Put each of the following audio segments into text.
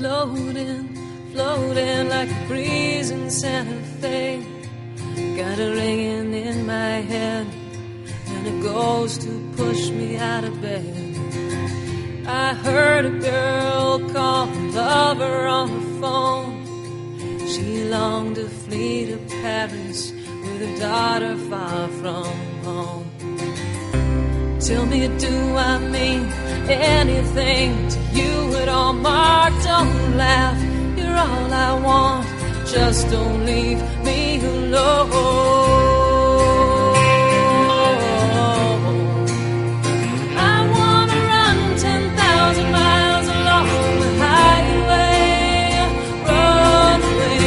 floating, floating like a breeze in Santa Fe. Got a ringing in my head, and it goes to push me out of bed. I heard a girl call her lover on the phone. She longed to flee to Paris with her daughter far from home. Tell me, do I mean anything to you at all, Mark? Don't laugh, you're all I want. Just don't leave me alone. I wanna run 10,000 miles along the highway. Run away,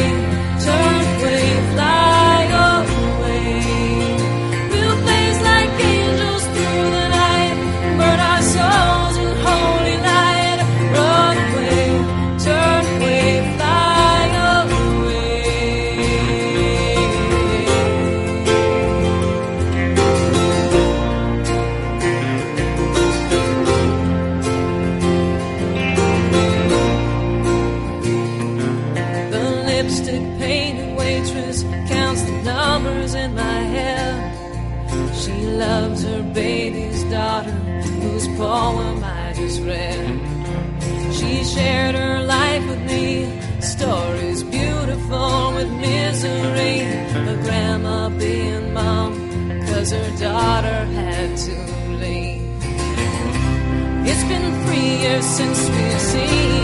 turn away, fly away. We'll blaze like angels through the night, burn our souls in holy light. Run away, turn away, fly away. The lipstick painted waitress counts the numbers in my hair. She loves her baby's daughter, whose poem I just read. She shared her life with me, stories beautiful with misery. Her grandma being mom, 'cause her daughter had to leave. It's been 3 years since we've seen